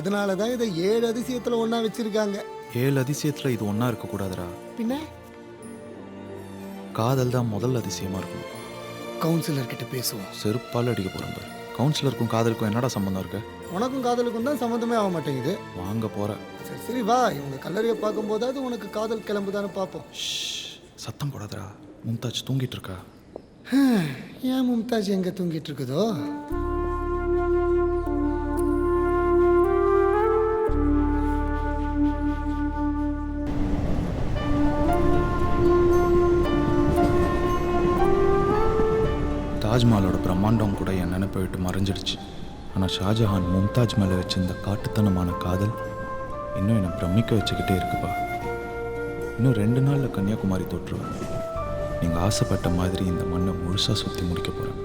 அதனால தான் இதை 7 அதிசயத்துல ஒண்ணா வச்சிருக்காங்க. 7 அதிசயத்தில் இது ஒன்றா இருக்கக்கூடாதுடா. பின்ன காதல் தான் முதல் அதிசயமாக இருக்கும். கவுன்சிலர் கிட்ட பேசுவோம். செருப்பால் அடிக்க போகிறேன் பாரு. கவுன்சிலருக்கும் காதலுக்கும் என்னடா சம்மந்தம் இருக்கு? உனக்கும் காதலுக்கும் தான் சம்மந்தமே ஆக மாட்டேங்குது. வாங்க போகிற. சரி சரி வா, இவங்க கல்லறையை பார்க்கும்போதாவது உனக்கு காதல் கிளம்புதான்னு பார்ப்போம். சத்தம் போடாதடா. மும்தாஜ் தூங்கிட்டு இருக்கா. ஏன் மும்தாஜ் எங்க தூங்கிட்டு இருக்குதோ? தாஜ்மஹாலோட பிரம்மாண்டம் கூட என் நினைப்பை விட்டு மறைஞ்சிடுச்சு. ஆனால் ஷாஜஹான் மும்தாஜ் மேலே வச்சிருந்த காட்டுத்தனமான காதல் இன்னும் என்னை பிரமிக்க வச்சுக்கிட்டே இருக்குப்பா. இன்னும் 2 நாளில் கன்னியாகுமரி தொற்றுவேன். நீங்கள் ஆசைப்பட்ட மாதிரி இந்த மண்ணை முழுசாக சுற்றி முடிக்க போகிறேன்.